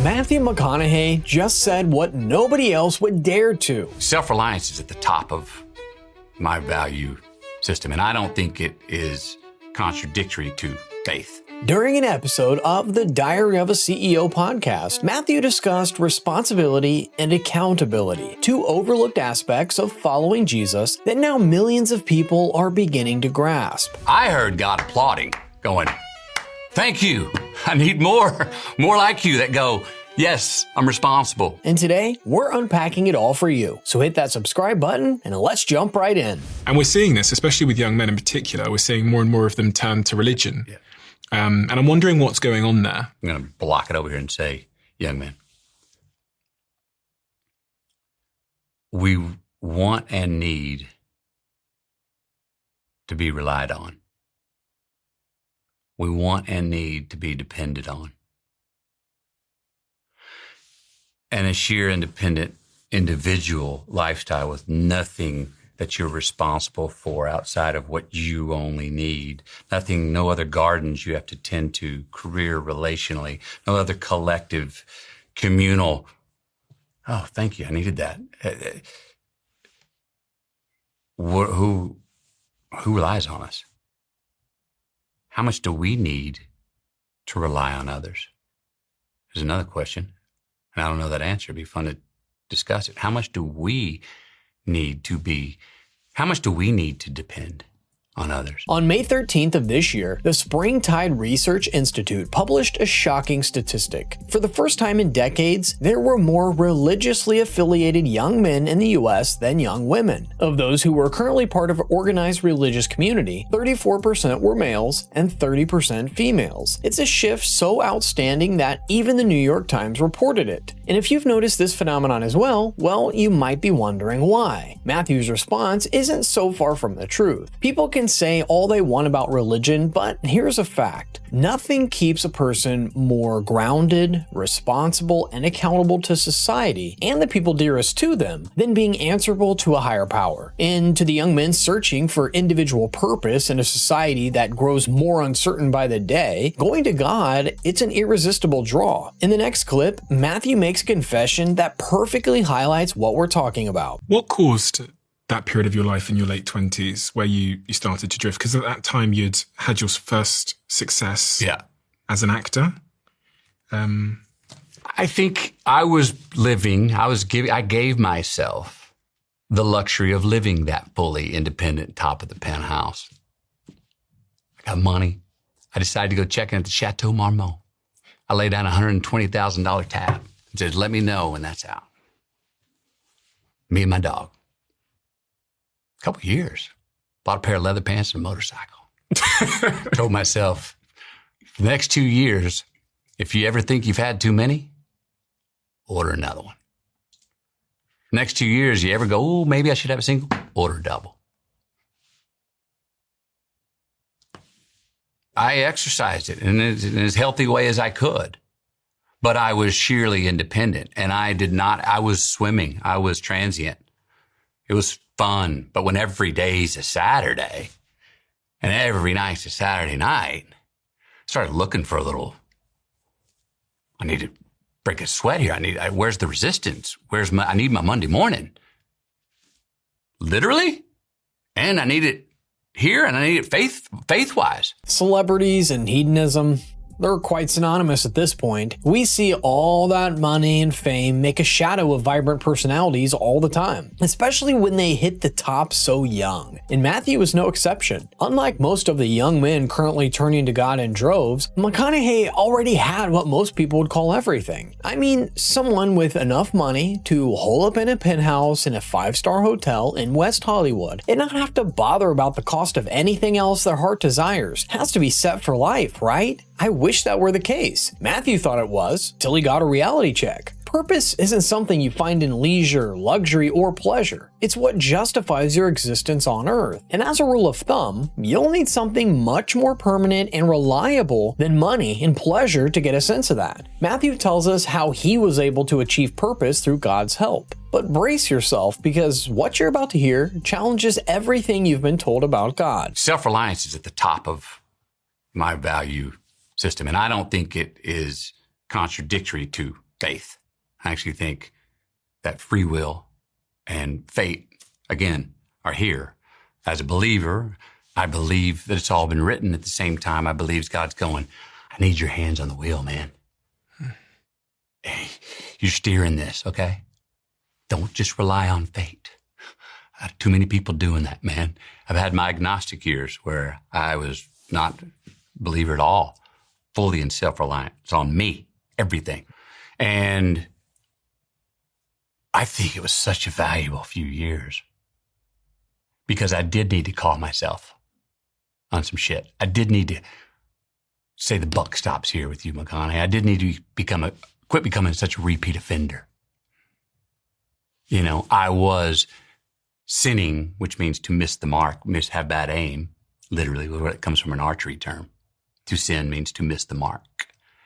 Matthew McConaughey just said what nobody else would dare to. Self-reliance is at the top of my value system, and I don't think it is contradictory to faith. During an episode of the Diary of a CEO podcast, Matthew discussed responsibility and accountability, two overlooked aspects of following Jesus that now millions of people are beginning to grasp. I heard God applauding, going, "Thank you. I need more like you that go, yes, I'm responsible." And today, we're unpacking it all for you. So hit that subscribe button and let's jump right in. And we're seeing this, especially with young men in particular. We're seeing more and more of them turn to religion. Yeah. And I'm wondering what's going on there. I'm going to block it over here and say, young men, we want and need to be relied on. We want and need to be depended on. And a sheer independent individual lifestyle with nothing that you're responsible for outside of what you only need. Nothing, no other gardens you have to tend to, career, relationally, no other collective, communal. Oh, thank you. I needed that. Who relies on us? How much do we need to rely on others? There's another question, and I don't know that answer. It'd be fun to discuss it. How much do we need to depend on others? On May 13th of this year, the Springtide Research Institute published a shocking statistic. For the first time in decades, there were more religiously affiliated young men in the US than young women. Of those who were currently part of an organized religious community, 34% were males and 30% females. It's a shift so outstanding that even the New York Times reported it. And if you've noticed this phenomenon as well, you might be wondering why. Matthew's response isn't so far from the truth. People can say all they want about religion, but here's a fact. Nothing keeps a person more grounded, responsible, and accountable to society and the people dearest to them than being answerable to a higher power. And to the young men searching for individual purpose in a society that grows more uncertain by the day, going to God, it's an irresistible draw. In the next clip, Matthew makes a confession that perfectly highlights what we're talking about. What caused that period of your life in your late 20s where you started to drift? Because at that time you'd had your first success as an actor. I think I gave myself the luxury of living that fully independent top of the penthouse. I got money. I decided to go check in at the Chateau Marmont. I laid down a $120,000 tab and said, let me know when that's out. Me and my dog. A couple years. Bought a pair of leather pants and a motorcycle. Told myself, for the next 2 years, if you ever think you've had too many, order another one. Next 2 years, you ever go, oh, maybe I should have a single, order a double. I exercised it in as healthy a way as I could, but I was sheerly independent, and I was swimming. I was transient. It was fun, but when every day's a Saturday and every night's a Saturday night, I started looking for I need to break a sweat here. Where's the resistance? I need my Monday morning. Literally. And I need it here, and I need it faith-wise. Celebrities and hedonism, they're quite synonymous at this point. We see all that money and fame make a shadow of vibrant personalities all the time, especially when they hit the top so young. And Matthew is no exception. Unlike most of the young men currently turning to God in droves, McConaughey already had what most people would call everything. I mean, someone with enough money to hole up in a penthouse in a 5-star hotel in West Hollywood and not have to bother about the cost of anything else their heart desires. Has to be set for life, right? I wish that were the case. Matthew thought it was, till he got a reality check. Purpose isn't something you find in leisure, luxury, or pleasure. It's what justifies your existence on Earth. And as a rule of thumb, you'll need something much more permanent and reliable than money and pleasure to get a sense of that. Matthew tells us how he was able to achieve purpose through God's help. But brace yourself, because what you're about to hear challenges everything you've been told about God. Self-reliance is at the top of my value system, and I don't think it is contradictory to faith. I actually think that free will and fate, again, are here. As a believer, I believe that it's all been written. At the same time, I believe God's going, I need your hands on the wheel, man. Hey, you're steering this, okay? Don't just rely on fate. Too many people doing that, man. I've had my agnostic years where I was not a believer at all, fully in self-reliance. It's on me, everything. And I think it was such a valuable few years because I did need to call myself on some shit. I did need to say the buck stops here with you, McConaughey. I did need to quit becoming such a repeat offender. You know, I was sinning, which means to miss the mark, have bad aim, literally, it comes from an archery term. To sin means to miss the mark.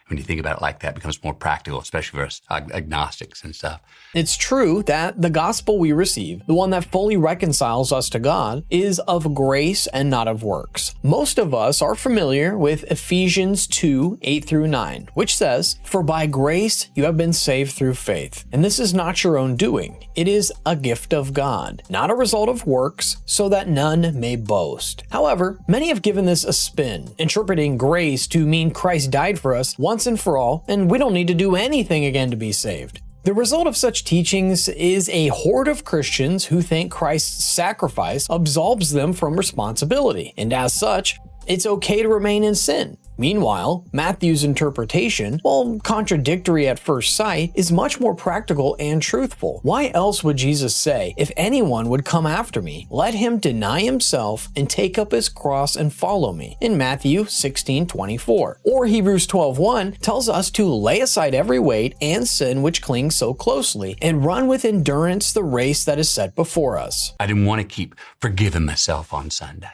When you think about it like that, it becomes more practical, especially for us agnostics and stuff. It's true that the gospel we receive, the one that fully reconciles us to God, is of grace and not of works. Most of us are familiar with Ephesians 2, 8 through 9, which says, "For by grace you have been saved through faith, and this is not your own doing. It is a gift of God, not a result of works, so that none may boast." However, many have given this a spin, interpreting grace to mean Christ died for us once and for all, and we don't need to do anything again to be saved. The result of such teachings is a horde of Christians who think Christ's sacrifice absolves them from responsibility, and as such, it's okay to remain in sin. Meanwhile, Matthew's interpretation, while contradictory at first sight, is much more practical and truthful. Why else would Jesus say, "If anyone would come after me, let him deny himself and take up his cross and follow me," in Matthew 16:24. Or Hebrews 12:1 tells us to lay aside every weight and sin which clings so closely, and run with endurance the race that is set before us. I didn't want to keep forgiving myself on Sunday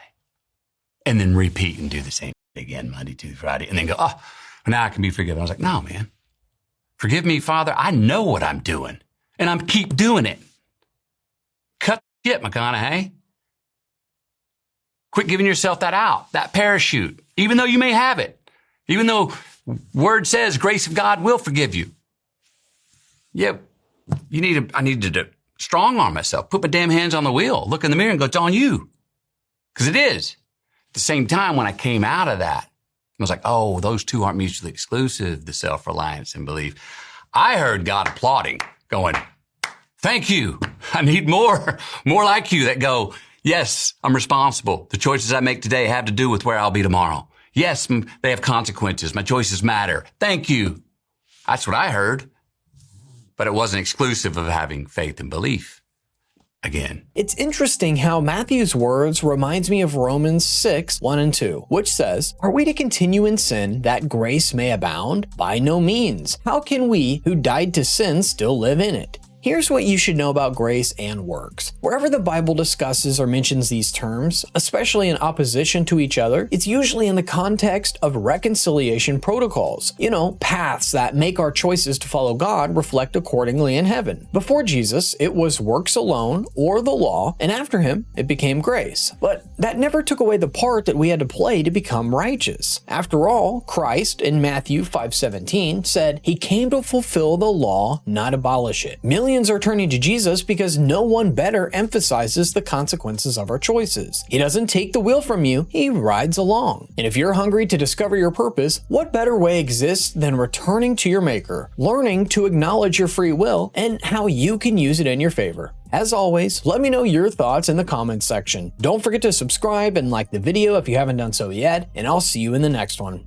and then repeat and do the same again Monday, Tuesday, Friday, and then go, oh, now I can be forgiven. I was like, no, man. Forgive me, Father. I know what I'm doing, and I'm keep doing it. Cut the shit, McConaughey. Quit giving yourself that out, that parachute, even though you may have it, even though word says grace of God will forgive you. Yeah, I needed to strong arm myself, put my damn hands on the wheel, look in the mirror and go, it's on you. Because it is. At the same time, when I came out of that, I was like, oh, those two aren't mutually exclusive, the self-reliance and belief. I heard God applauding, going, thank you. I need more like you that go, yes, I'm responsible. The choices I make today have to do with where I'll be tomorrow. Yes, they have consequences. My choices matter. Thank you. That's what I heard. But it wasn't exclusive of having faith and belief. Again. It's interesting how Matthew's words reminds me of Romans 6, 1 and 2, which says, "Are we to continue in sin that grace may abound? By no means. How can we who died to sin still live in it?" Here's what you should know about grace and works. Wherever the Bible discusses or mentions these terms, especially in opposition to each other, it's usually in the context of reconciliation protocols. You know, paths that make our choices to follow God reflect accordingly in heaven. Before Jesus, it was works alone or the law, and after him, it became grace. But that never took away the part that we had to play to become righteous. After all, Christ in Matthew 5:17 said he came to fulfill the law, not abolish it. Millions are turning to Jesus because no one better emphasizes the consequences of our choices. He doesn't take the wheel from you, he rides along. And if you're hungry to discover your purpose, what better way exists than returning to your maker, learning to acknowledge your free will, and how you can use it in your favor? As always, let me know your thoughts in the comments section. Don't forget to subscribe and like the video if you haven't done so yet, and I'll see you in the next one.